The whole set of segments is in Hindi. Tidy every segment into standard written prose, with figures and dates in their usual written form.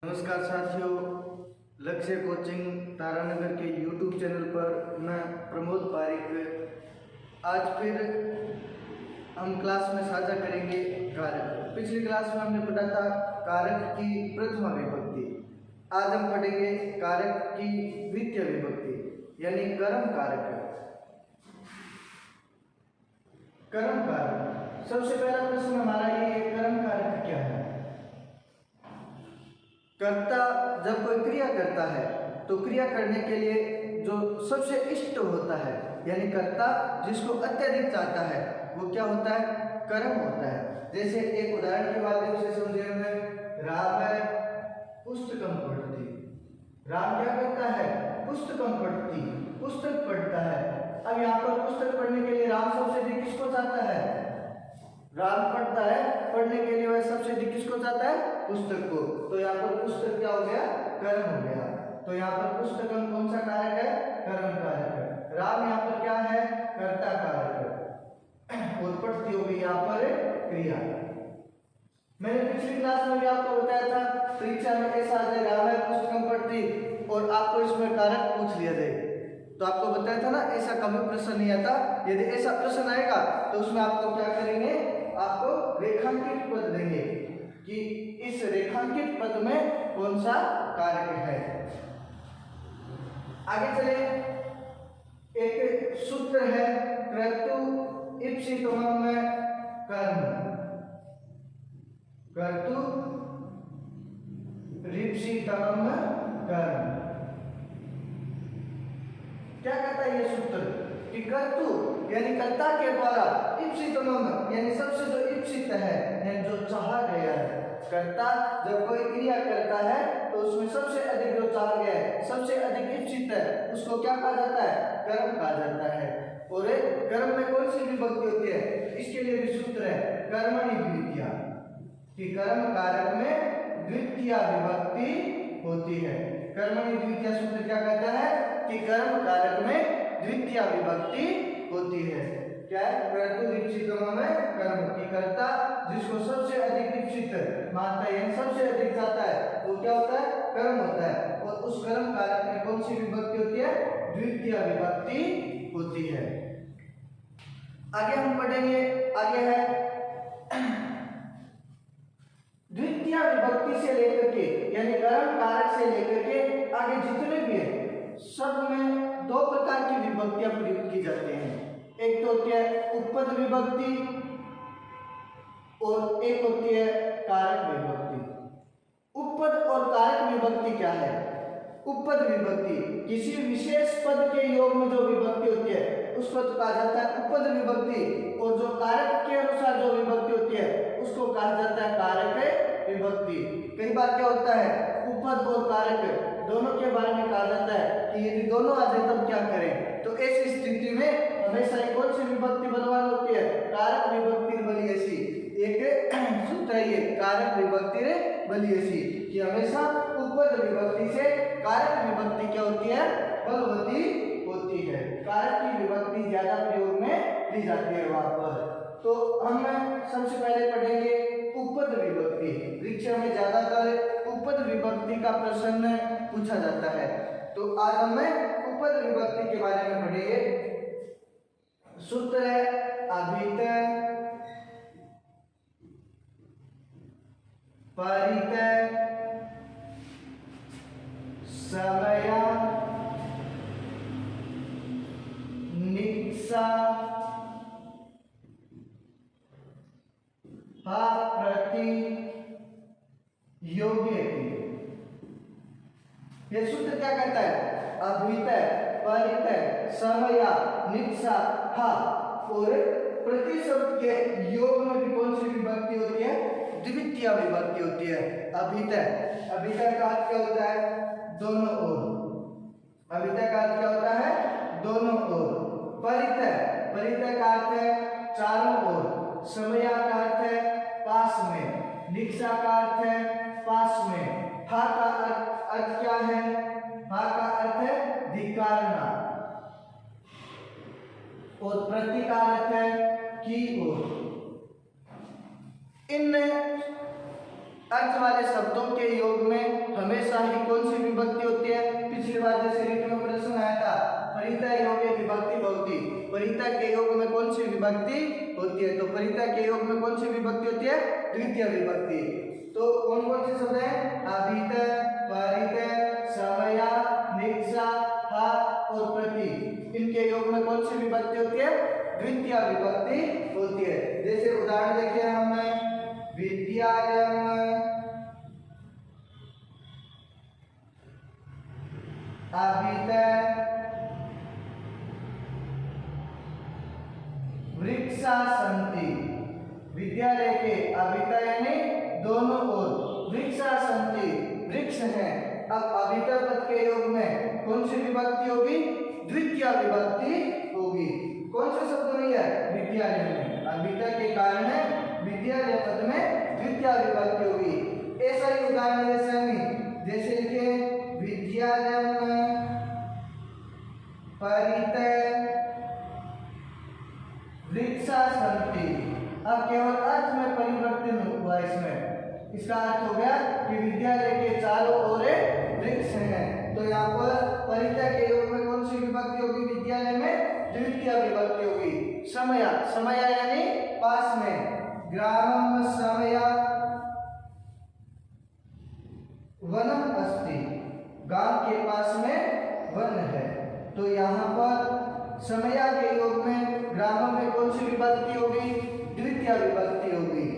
नमस्कार साथियों, लक्ष्य कोचिंग तारानगर के YouTube चैनल पर मैं प्रमोद पारिक आज फिर हम क्लास में साझा करेंगे कारक। पिछली क्लास में हमने पढ़ा था कारक की प्रथमा विभक्ति। आज हम पढ़ेंगे कारक की द्वितीय विभक्ति यानी कर्म कारक। कर्म कारक, सबसे पहला प्रश्न हमारा ये कर्म कारक क्या है। कर्ता जब कोई क्रिया करता है तो क्रिया करने के लिए जो सबसे इष्ट होता है यानी कर्ता जिसको अत्यधिक चाहता है वो क्या होता है, कर्म होता है। जैसे एक उदाहरण के माध्यम से समझे हमें, राम पुस्तकम पढ़ती। राम क्या करता है, पुस्तकम पढ़ती, पुस्तक पढ़ता है। अब यहाँ पर पुस्तक पढ़ने के लिए राम सबसे अधिक किसको चाहता है, राम पढ़ता है, पढ़ने के लिए वह सबसे अधिक किसको चाहता है, पुस्तक को। तो यहाँ पर पुस्तक क्या हो गया, कर्म हो गया। तो यहाँ पर पुस्तकम कौन सा कारक है, कर्म कारक। राम यहाँ पर क्या है, कर्ता कारक और पढ़ती हो गई यहाँ पर क्रिया। मैंने पिछली क्लास में भी आपको बताया था परीक्षा में ऐसा आ जाए राम है पुस्तकम पढ़ती और आपको इसमें कारक पूछ लिया जाए तो आपको बताया था ना, ऐसा कभी प्रश्न नहीं आता। यदि ऐसा प्रश्न आएगा तो उसमें आपको क्या करेंगे, आपको रेखांकित पद देंगे कि इस रेखांकित पद में कौन सा कारक है। आगे चले, एक सूत्र है कर्तु इप्सितमम कर्म, कर्तु रिप्सितमम कर्म। क्या कहता है ये सूत्र कि कर्तु यानी कर्ता के द्वारा इप्सितमम यानी सबसे जो इप्सित है यानी जो चाहा गया है। कर्ता जब कोई क्रिया करता है तो उसमें सबसे अधिक जो चाहा गया है, सबसे अधिक इप्सित है, उसको क्या कहा जाता है, कर्म कहा जाता है। और कर्म में कौन सी विभक्ति होती है, इसके लिए भी सूत्र है कर्मणि द्वितीया, कि कर्म कारक में द्वितीय विभक्ति होती है। कर्मणि द्वितीय सूत्र क्या कहता है कि कर्म कारक में द्वितीय विभक्ति होती है। क्या है, कर्तु इप्सितमम कर्म, की कर्ता जिसको सबसे अधिक इप्सित मानता है यानी सबसे अधिक चाहता है वो क्या होता है, कर्म होता है। और उस कर्म कारक में कौन सी विभक्ति होती है, द्वितीय विभक्ति होती है। आगे हम पढ़ेंगे, आगे है द्वितीय विभक्ति से लेकर के यानी कर्म कारक से लेकर के आगे जितने भी है सब में दो प्रकार की विभक्तियां प्रयुक्त की जाती हैं। एक तो होती है उपपद विभक्ति और एक होती है कारक विभक्ति। उपपद और कारक विभक्ति क्या है, उपपद विभक्ति किसी विशेष पद के योग में जो विभक्ति होती है उसको तो कहा जाता है उपपद विभक्ति, और जो कारक के अनुसार जो विभक्ति होती है उसको कहा जाता है कारक विभक्ति। कई बार क्या होता है, उपपद और कारक दोनों के बारे में कहा जाता है कि यदि दोनों आ जाए तब क्या करें। तो ऐसी स्थिति में हमेशा कौन सी विभक्ति बलवान होती है, कारक विभक्ति बलियसी। एक सूत्र है ये कारक विभक्ति बलियसी, कि हमेशा उपपद विभक्ति से कारक विभक्ति क्या होती है, बलवती होती है। कारक की विभक्ति ज्यादा प्रयोग में ली जाती है वहां पर। तो हम सबसे पहले पढ़ेंगे उपपद विभक्ति। परीक्षा में ज्यादातर उपपद विभक्ति का प्रश्न पूछा जाता है, तो आज हम उपपद विभक्ति के बारे में पढ़ेंगे। सूत्र है अभित परित समय नित्सा प्रति योग्यति। ये सूत्र क्या कहता है, अभित परित समय नित्सा और प्रति शब्द के योग में भी कौन सी विभक्ति होती है, द्वितीय विभक्ति होती है। अभित, अभित का अर्थ क्या होता है, दोनों ओर। अभित का अर्थ क्या होता है, दोनों ओर। परित, परित का अर्थ है चारों ओर। समय का अर्थ है पास में। निक्षा का अर्थ है पास में। हा का अर्थ क्या है, हा का अर्थ है धिक्कारना और प्रति का अर्थ है की ओर। इन अर्थ वाले शब्दों के योग में विभक्ति होती है। तो परिता के योग में कौन सी विभक्ति होती है? द्वितीय विभक्ति। तो कौन कौन से शब्द हैं? अभित, परित, समया, निक्षा, हा और प्रति। इनके योग में कौन सी विभक्ति होती है? द्वितीय विभक्ति होती है। जैसे उदाहरण देखिए हम विद्यालयम, अभित, वृक्षा सन्ति। विद्यालय के अभित यानी दोनों ओर, वृक्षा सन्ति वृक्ष हैं। अब अभित पद के योग में कौन सी विभक्ति होगी? द्वितीय विभक्ति होगी। कौन से शब्द में है? विद्यालय में। अभित के कारण विद्यालय पद में द्वितीय विभक्ति होगी। ऐसा ही उदाहरण जैसे लिखे विद्यालयम, परित, वृक्षा सन्ति। अब केवल अर्थ में परिवर्तन हुआ इसमें। इसका अर्थ हो गया कि विद्यालय के चारों ओर वृक्ष हैं। तो यहाँ पर परिता के योग में कौन सी विभक्ति होगी? विद्यालय में द्वितीय विभक्ति होगी। समया, समया यानी पास में। ग्रामम समया वनम अस्ति। गांव के पास में वन है। तो यहाँ पर समया के योग में ग्रामम में कौन सी विभक्ति होगी? द्वितीय विभक्ति होगी।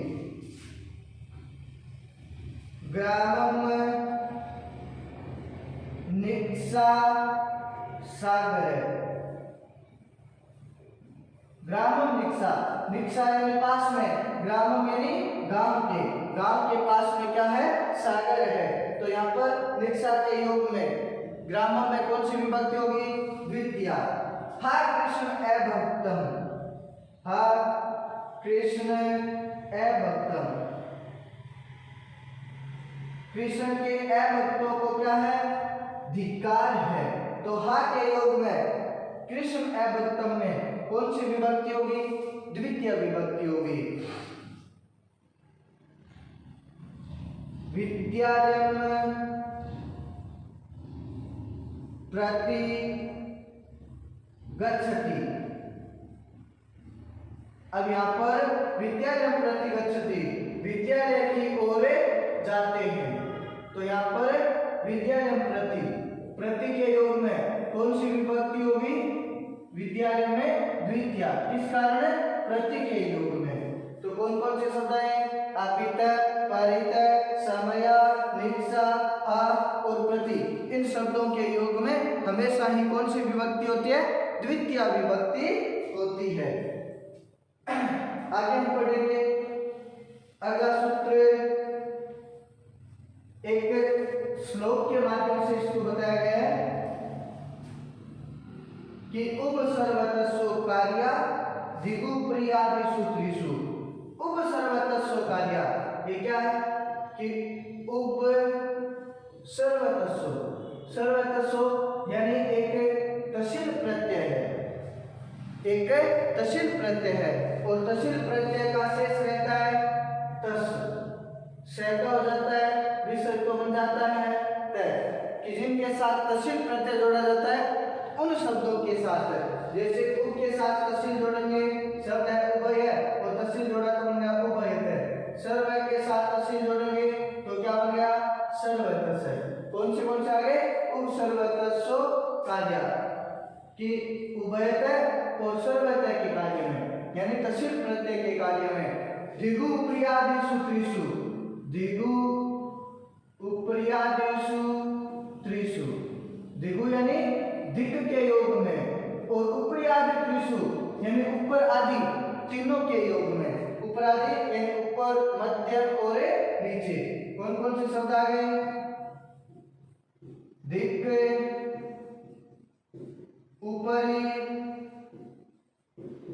ग्रामम निक्षा सागर। ग्रामम निक्षा, निक्षा यानी पास में, ग्रामम यानी गांव के पास में क्या है? सागर है। तो यहाँ पर निक्षा के योग में ग्रामम में कौन सी विभक्ति होगी? द्वितीय। हा कृष्ण अभक्तम, हा कृष्ण अभक्तम। कृष्ण के अभक्तों को क्या है? धिक्कार है। तो हा के योग में कृष्ण अभक्तम में कौन सी विभक्ति होगी? द्वितीय विभक्ति होगी। विद्यालयम, प्रति गच्छति। अब यहाँ पर विद्यालयम प्रति गच्छति, विद्यालय की ओर जाते हैं। तो यहाँ पर विद्यालयम प्रति, प्रति के योग में कौन सी विभक्ति होगी? विद्यालय में द्वितीय। किस कारण? प्रति के योग में। तो कौन कौन से शब्द हैं? अभित, परित, समया, निक्षा, हा और प्रति। इन शब्दों के योग में हमेशा ही कौन सी विभक्ति होती है? द्वितीय विभक्ति होती है। आगे हम पढ़ेंगे अगला सूत्र। एक श्लोक के माध्यम से इसको बताया गया है कि उपसर्वतस्सो कार्या दिगु प्रियादिषु त्रिषु। उपसर्वतस्सो कार्या, ये क्या है? कि उपसर्वतस्सो, सर्वतस्सो यानी एक तशील प्रत्यय है, एक तशील प्रत्यय है। और तशील प्रत्यय का शेष रहता है तस्, शय हो जाता है, विसर्ग बन जाता है त। कि जिनके साथ तशील प्रत्यय जोड़ा जाता है उन शब्दों के साथ, जैसे उप के साथ तशील जोड़ेंगे, शब्द है उभय, और तशील जोड़ा तो बन गया उभयत। सर्व के साथ तशील जोड़ेंगे तो क्या बन गया? सर्वतस। कौन से आगे? उपसर्वतस्सो कार्या, कि उभयत और सर्वत के कार्य में, यानी तशील प्रत्यय के कार्य में। दिगु प्रियादिषु त्रिषु, दिगु उप्रियादिषु त्रिषु। दिगु यानी दिक् के योग में, और उप्रियादि त्रिषु यानी ऊपर आदि तीनों के योग में। ऊपर आदि यानी ऊपर, मध्यम और नीचे। कौन कौन से शब्द आ गए? दिक्, ऊपरी,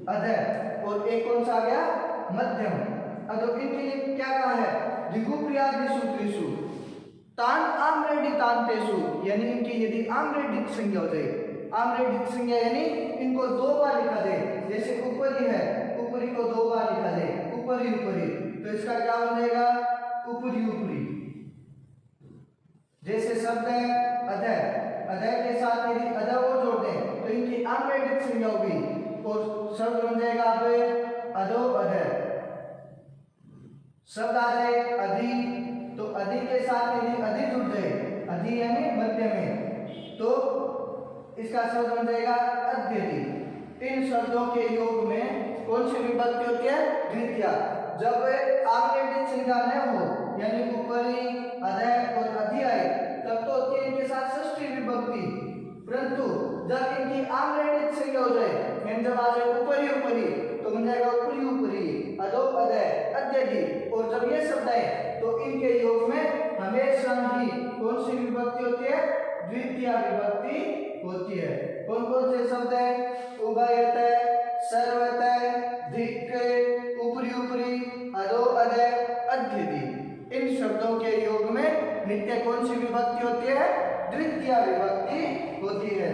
अधः, और एक कौन सा आ गया? मध्यम। अब इनके लिए क्या कहा है? दिगु प्रियादिषु त्रिषु तान आम्रेडी तांतेषु, यानी इनकी यदि आम्रेडिक संज्ञा हो जाए, आम्रेडिक संज्ञा यानी इनको दो बार लिखा दे। जैसे ऊपरी है, ऊपरी को दो बार लिखा दे, ऊपरी ऊपरी, तो इसका क्या हो जाएगा? ऊपरी ऊपरी। जैसे शब्द है अधः, अधः के साथ यदि अधः और जोड़ दें तो इनकी आम्रेडिक संज्ञा होगी और शब्द बन जाएगा आप अधो अधय। शब्द आ जाए अधि, तो अधि के साथ यदि अधि जुड़ जाए, अधि यानी मध्य में, तो इसका शब्द बन जाएगा अध्यधि। इन शब्दों के योग में कौन सी विभक्ति होती है? द्वितीया। जब आम्रयटित संज्ञा न हो यानी ऊपरी अधय और अधि आए तब तो होती है इनके साथ षष्ठी विभक्ति, परंतु जब इनकी आम्रयटित संज्ञा हो जाए यानी जब आ जाए ऊपरी ऊपरी तो बन जाएगा ऊपरी ऊपरी, अधो अधय, अध्यधि। और जब ये शब्द आए तो इनके योग में हमेशा ही कौन सी विभक्ति होती है? द्वितीया विभक्ति होती है। कौन कौन से शब्द है? उभयतय, सर्वतय, धिक्, ऊपरी ऊपरी, अधो अधय, अध्यधि। इन शब्दों के योग में नित्य कौन सी विभक्ति होती है? द्वितीया विभक्ति होती है।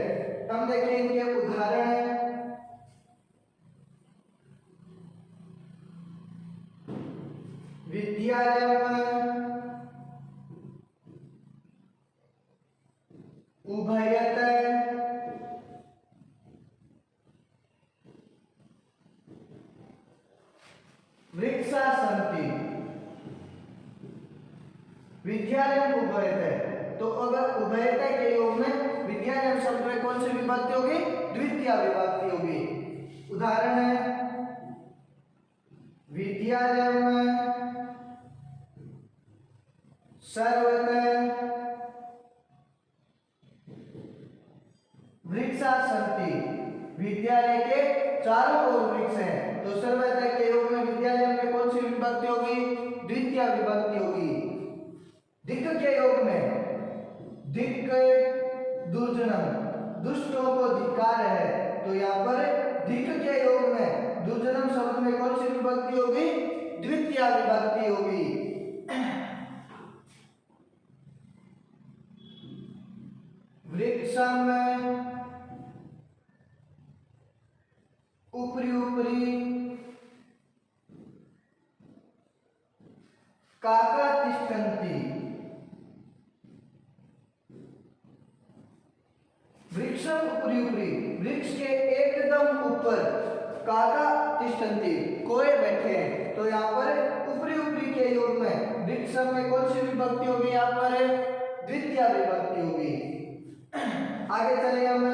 हम देखें इनके उदाहरण। विद्यालयम्, उभयतः, वृक्षा सन्ति। विद्यालयम् उभयतः, तो अगर उभयतः के योग में विद्यालयम् शब्द में कौन सी विभक्ति होगी? द्वितीया विभक्ति होगी। उदाहरण है विद्यालयम् सर्वतः वृक्षा सन्ति। विद्यालय के चारों ओर वृक्ष हैं, तो सर्वतः के योग में विद्यालय में कौन सी विभक्ति होगी? द्वितीया विभक्ति होगी। धिक् के योग में धिक् दुर्जनम, दुष्टों को धिक्कार है, तो यहाँ पर धिक् के योग में दुर्जनम शब्द में कौन सी विभक्ति होगी? द्वितीया विभक्ति होगी। वृक्षम, ऊपरी ऊपरी, काका तिष्ठन्ति। वृक्षम ऊपरी ऊपरी, वृक्ष के एकदम ऊपर, काका तिष्ठन्ति, कोए बैठे हैं, तो यहाँ पर ऊपरी ऊपरी के योग में वृक्षम में कौन सी विभक्ति होगी? यहाँ पर द्वितीया विभक्ति होगी। आगे चले हम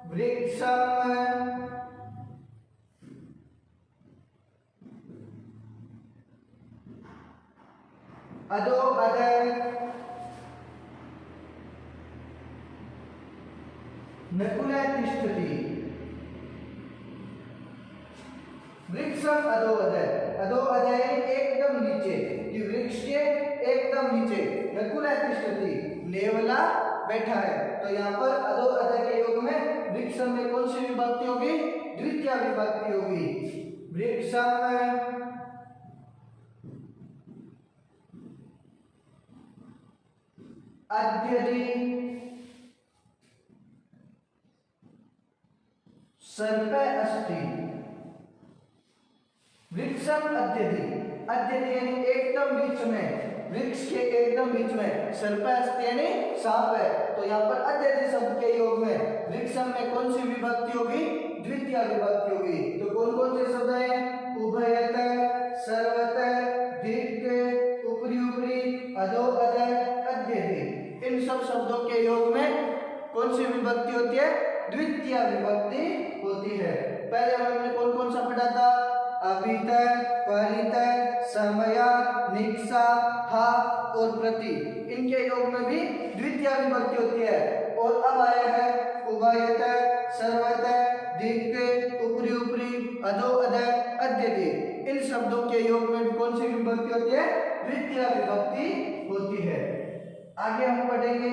वृक्षम अधो अधय, नकुले तिष्ठति। वृक्षम अधो अधय, अधो अधय एकदम नीचे, कि वृक्ष के एकदम नीचे, नकुले तिष्ठति, नेवला बैठा है, तो यहाँ पर अधो अधय के योग में वृक्षम में कौन सी विभक्ति होगी? द्वितीया विभक्ति होगी। वृक्षम अध्यधि, सर्पे अस्ति। वृक्षम अध्यधि, अध्यधि यानी एकदम बीच में, वृक्ष के एकदम बीच में, सर्पे अस्ति यानी सांप है, तो यहाँ पर अध्यधि शब्द के योग में वृक्षम में कौन सी विभक्ति होगी? द्वितीया विभक्ति होगी। तो कौन कौन से शब्द हैं? उभयतः, सर्वतः, धिक्, ऊपरी ऊपरी, अधो अधय, अध्यधि। इन सब शब्दों के योग में कौन सी विभक्ति होती है? द्वितीया विभक्ति होती है। पहले हमने कौन कौन सा पढ़ा था? अभितः, परितः, समया, निक्षा, हा और प्रति। इनके योग में भी द्वितीया विभक्ति होती है। और अब आया है उभयतः, सर्वतः, धिक्, ऊपरी ऊपरी, अधो अधय, अध्यधि। इन शब्दों के योग में भी कौन सी विभक्ति होती है? द्वितीया विभक्ति होती है। आगे हम पढ़ेंगे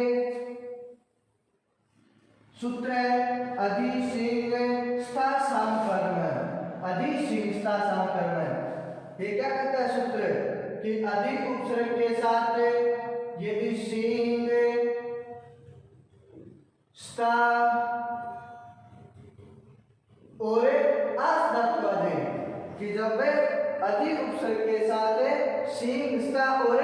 सूत्र अधि सिंह स्था साम कर्म। अधि सिंह स्था साम कर्म, ये क्या कहता है सूत्र? कि अधि उपसर्ग के साथ यदि सिंह स्था और आस धातु आ जाए, कि जब अधि उपसर्ग के साथ सिंह स्था और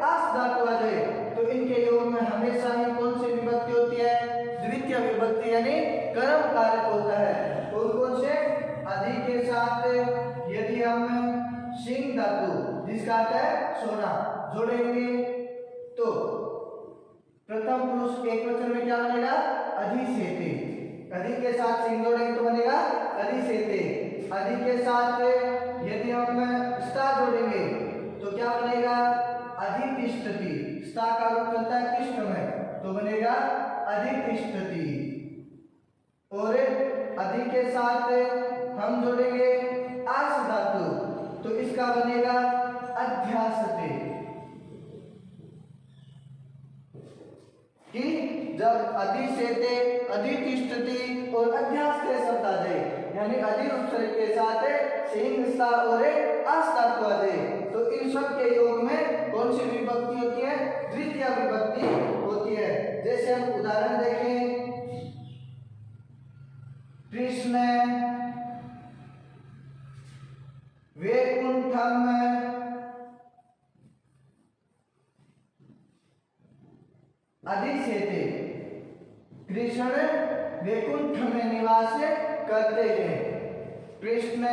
आस धातु आ जाए तो इनके योग में हमेशा ही कौन सी विभक्ति होती है? द्वितीय विभक्ति यानी कर्म कारक होता है। कौन कौन से? प्रथम पुरुष एक वचन में क्या बनेगा? अधिसेते। अधि के साथ सिंह जोड़ेंगे तो बनेगा अधिसेते। अधि के साथ यदि हम स्था जोड़ेंगे तो क्या बनेगा? अधितिष्ठति। स्था का रूप चलता है तिष्ठ में, तो बनेगा अधितिष्ठति। और अधि के साथ हम जोड़ेंगे आस धातु, तो इसका बनेगा अध्यासते। कि जब अधिसेते, अधितिष्ठति और अध्यासते शब्द आ जाए, यानी अधि उपसर्ग के साथ सिंह स्था और आस धातु आ जाए, तो इन सब के योग में कौन सी विभक्ति होती है? द्वितीय विभक्ति होती है। जैसे हम उदाहरण देखें, कृष्ण वैकुंठम अधिसेते। कृष्ण वैकुंठ में निवास करते हैं। कृष्ण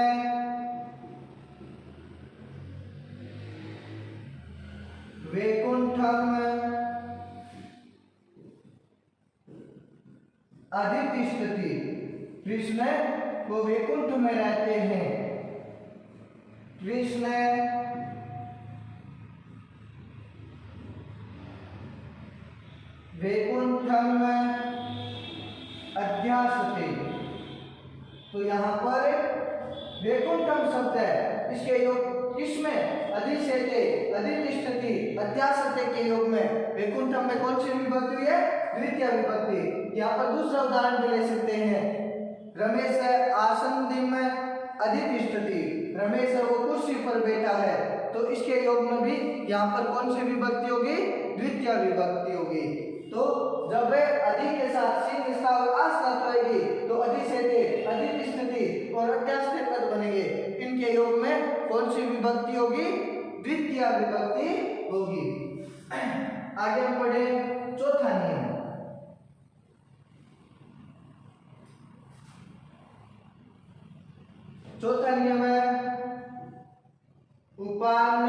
वैकुंठम अधितिष्ठति। कृष्ण वो वैकुंठ में रहते हैं। कृष्ण वैकुंठम अध्यासते। तो यहाँ पर वैकुंठम शब्द है, इसके योग किसमें? अधिसेते, अधितिष्ठति, अध्यासते के योग में वैकुंठम में कौन सी विभक्ति हुई है? द्वितीय विभक्ति। यहाँ पर दूसरा उदाहरण भी ले सकते हैं। रमेश आसंदिम अधितिष्ठति। रमेश वो कुर्सी पर बैठा है, तो इसके योग में भी यहाँ पर कौन सी विभक्ति होगी? द्वितीय विभक्ति होगी। तो जब अधि के साथ सिंह स्था और आस धातु आएगी तो अधिसेते, अधितिष्ठति और अध्यासते पद बनेंगे। इनके योग में कौन सी विभक्ति होगी? द्वितीय विभक्ति होगी। आगे हम पढ़े चौथा नियम। चौथा नियम है उपान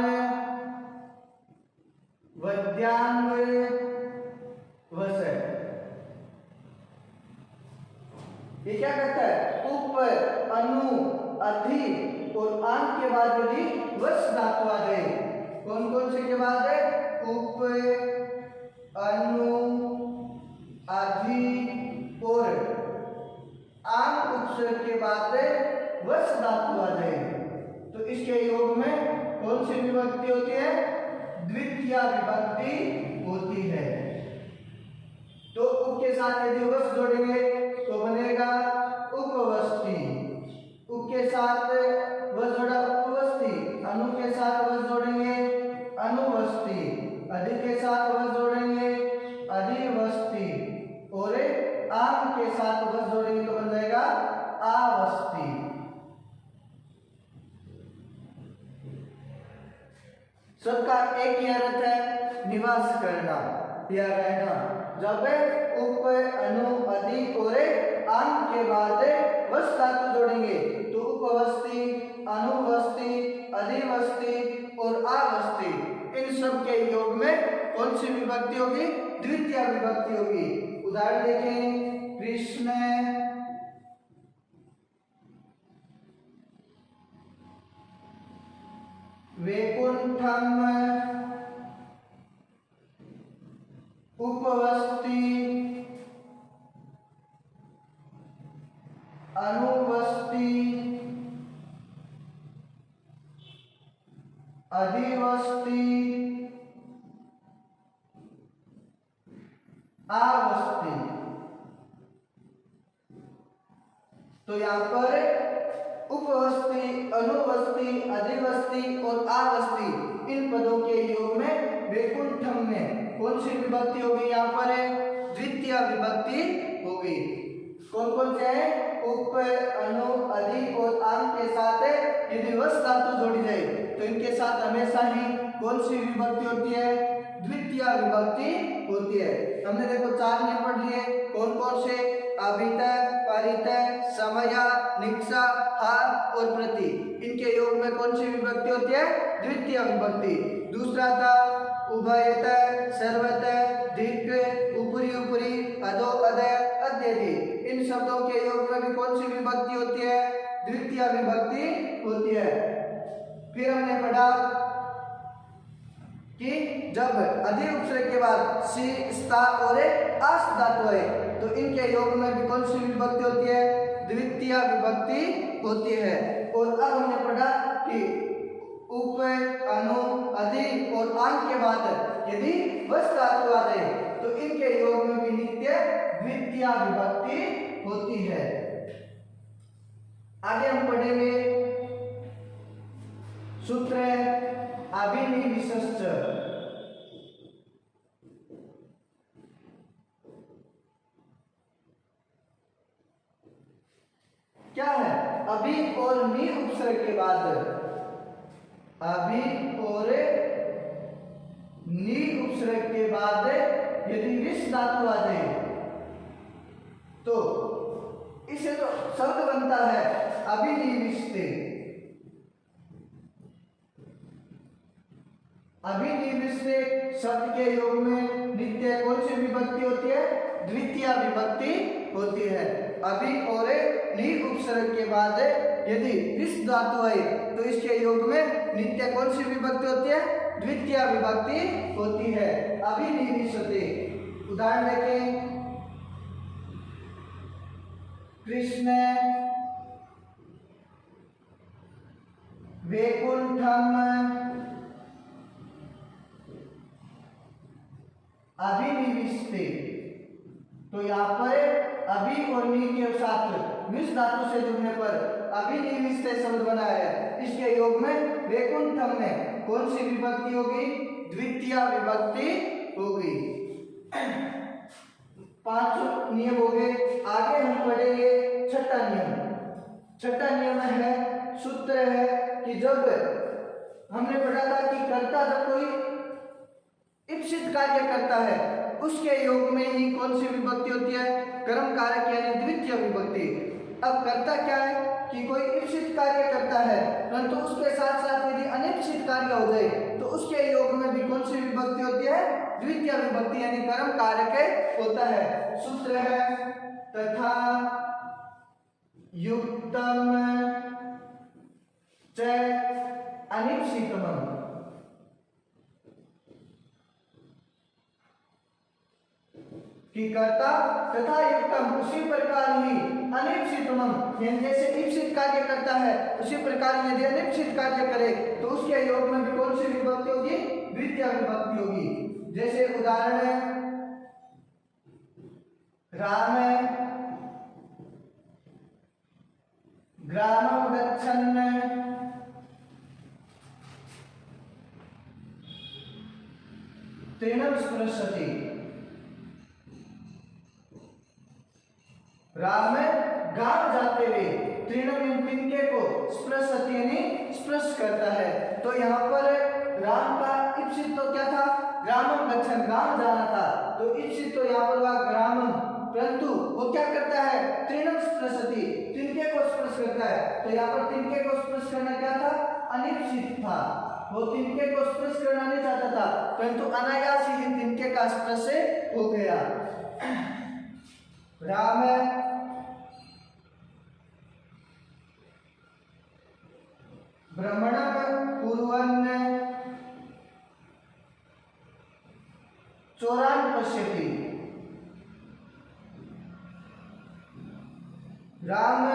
वद्यांग वस। ये क्या करता है? उप, अनु, अधि और आन के बाद यदि वस धातु आ जाए, कौन कौन से के बाद है? उप, अनु, अधि और आन उपसर्ग के बाद वस धातु आ जाए, तो इसके योग में कौन सी विभक्ति होती है? द्वितीय विभक्ति होती है। तो उप के साथ यदि वस जोड़ेंगे तो बनेगा उपवस्ति। उप के साथ वस जोड़ा उपवस्ति। अनु के साथ वस जोड़ेंगे अनुवस्ति। अधि के साथ वस जोड़ेंगे अधिवस्ति। और आम के साथ वस जोड़ेंगे तो बन जाएगा आवस्ति। सबका एक ही अर्थ है, निवास करना या रहना। जब उप, अनु, अधि और आन के बाद वस धातु जोड़ेंगे तो उपवस्ति, अनुवस्ति, अधिवस्ति और आवस्ति, इन सब के योग में कौन सी विभक्ति होगी? द्वितीय विभक्ति होगी। उदाहरण देखें, कृष्ण वैकुंठम उपवस्ति अनुवस्ति अधिवस्ति आवस्ति। तो यहाँ पर उपवस्ति, अनुवस्ति, अधिवस्ति और आवस्ति, इन पदों के योग में वैकुंठम में कौन सी विभक्ति होगी? यहाँ पर द्वितीय विभक्ति होगी। कौन कौन से है? उप, अनु, अधि और आन के साथ यदि वस धातु जोड़ी जाए तो इनके साथ हमेशा ही कौन सी विभक्ति होती है? द्वितीय विभक्ति होती है। हमने देखो 4 नियम पढ़ लिए। कौन कौन से? अभित, परित, समय, निक्षा, हा और प्रति। इनके योग में कौन सी विभक्ति होती है? द्वितीय विभक्ति। दूसरा था उभयत, सर्वत, दिक् शब्दों के योग में भी कौन सी विभक्ति होती है? द्वितीय विभक्ति होती है। फिर हमने पढ़ा कि जब अधि उपसर्ग के बाद सी, स्ता और आस धातु है तो इनके योग में भी कौन सी विभक्ति होती है? द्वितीय विभक्ति होती है। और अब हमने पढ़ा कि उप, अनु, अधि और आंग के बाद यदि वस धातु आ जाए तो इनके योग में भी नित्य द्वितीय विभक्ति होती है। आगे हम पढ़ेंगे सूत्र अभिनिविष्ट। क्या है? अभी और नी उपसर्ग के बाद, अभी और नी उपसर्ग के बाद यदि विष धातु आ जाए तो इसे जो शब्द बनता है अभिनिविष्टे। अभिनिविष्टे शब्द के योग में नित्य कौन सी विभक्ति होती है? द्वितीय विभक्ति होती है। अभी और नी उपसर्ग के बाद यदि विष धातु है तो इसके योग में नित्य कौन सी विभक्ति होती है? द्वितीय विभक्ति होती है। अभिनिविष्टे। उदाहरण देखें, कृष्ण वैकुंठम अभिनिविष्टे। तो यहाँ पर अभी और नी के साथ विष धातु से जुड़ने पर अभिनिविष्टे शब्द बना है। इसके योग में वैकुंठम में कौन सी विभक्ति होगी? द्वितीय विभक्ति होगी। 5 नियम हो गए। आगे हम पढ़ेंगे छठा नियम। छठा नियम है, सूत्र है कि जब हमने पढ़ा था कि कर्ता जब कोई इप्सित कार्य करता है उसके योग में ही कौन सी विभक्ति होती है? कर्म कारक यानी द्वितीय विभक्ति। अब कर्ता क्या है कि कोई इप्सित कार्य करता है परंतु उसके साथ साथ यदि अनिप्सित कार्य हो जाए तो उसके योग में भी कौन सी विभक्ति होती है? द्वितीय विभक्ति यानी कर्म कारक होता है। सूत्र है तथा युक्तम च अनिप्सितम। कि कर्ता तथा युक्तम उसी प्रकार ही अनिप्सितम, यानी जैसे इप्सित कार्य करता है उसी प्रकार यदि अनिप्सित कार्य करे तो उसके योग में भी कौन सी विभक्ति होगी? द्वितीय विभक्ति होगी। जैसे उदाहरण है, राम ग्रामं गच्छन् तृणं स्पृशति। राम गांव जाते हुए तृण तिनके को स्पृशति यानी स्पर्श करता है। तो यहाँ पर राम का इप्सित तो क्या था? ग्रामं गच्छन्, गांव जाना था। तो इप्सित तो यहाँ पर हुआ ग्रामं, परंतु वो क्या करता है? तृणं स्पृशति, तिनके को स्पर्श करता है। तो यहाँ पर तिनके को स्पर्श करना क्या था? अनिप्सित था। वो तिनके को स्पर्श करना नहीं चाहता था परंतु अनायास ही तिनके का स्पर्श हो गया। राम भ्रमणं कुर्वन् चोरान् पश्यति। राम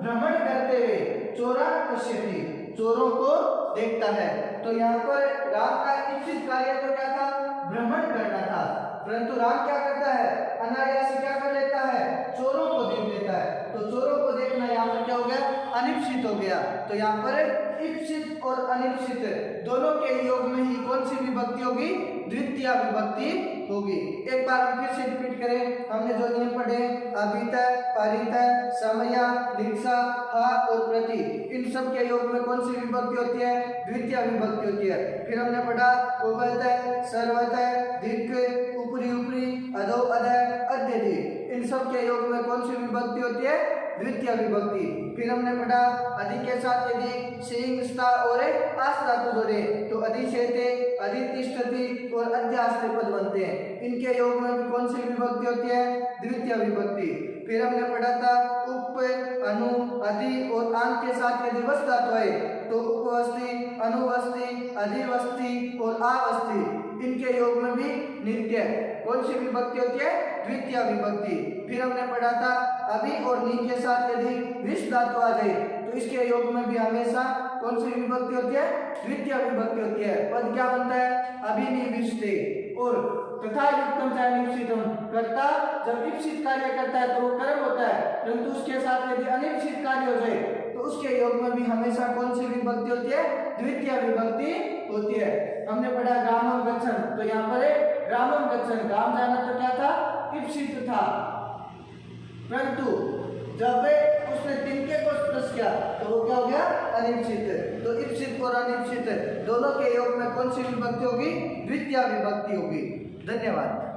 भ्रमण करते हुए चोरान् पश्यति, चोरों को देखता है। तो यहाँ पर राम का इच्छित कार्य तो क्या था? भ्रमण करना था, परंतु राम क्या करता है? अनायास क्या कर लेता है? चोरों को देख लेता है। तो चोरों को देखना यहाँ पर क्या हो गया? अनिप्सित हो गया। तो यहाँ पर इप्सित और अनिप्सित दोनों के योग में ही कौन सी विभक्ति होगी? द्वितीय विभक्ति होगी। एक बार हम फिर से रिपीट करें। हमने जो नियम पढ़े अभित, परित, समय, दीक्षा, हा और प्रति, इन सब के योग में कौन सी विभक्ति होती है? द्वितीय विभक्ति होती है। फिर हमने पढ़ा उभयत, सर्वत, दिक्, ऊपरी ऊपरी, अधो अधः, अध्यधि, इन सब के योग में कौन सी विभक्ति होती है? द्वितीय विभक्ति। फिर हमने पढ़ा अधि के साथ यदि सिंह, स्था और आस धातु जोड़े तो अधिशेते, अधितिष्ठति और अध्यास्थ पद बनते हैं। इनके योग में भी कौन सी विभक्ति होती है? द्वितीय विभक्ति। फिर हमने पढ़ा था उप, अनु, अधि और आन के साथ यदि वस्त धातु है तो उपवस्ती, अनुवस्ती, अधिवस्ती और आवस्ती, इनके योग में भी नित्य कौन सी विभक्ति होती है? द्वितीय विभक्ति। फिर हमने पढ़ा था अभि और नी के साथ यदि विष धातु आ जाए तो इसके योग में भी हमेशा कौन सी विभक्ति होती है? द्वितीय विभक्ति होती है। पद क्या बनता है? अभिनिविष्टे। और तथा युक्तम चाहे निश्चितम, कर्ता जब इप्सित कार्य करता है तो वो कर्म होता है, परंतु उसके साथ यदि अनिप्सित कार्य हो जाए तो उसके योग में भी हमेशा कौन सी विभक्ति होती है? द्वितीय विभक्ति होती है। हमने पढ़ा ग्रामम गच्छन, तो यहाँ पर ग्रामम गच्छन, ग्राम जाना तो क्या था? इप्सित था, परंतु जब उसने तिनके को स्पर्श किया तो वो क्या हो गया? अनिप्सित। तो इप्सित और अनिप्सित दोनों के योग में कौन सी विभक्ति होगी? द्वितीय विभक्ति होगी। धन्यवाद।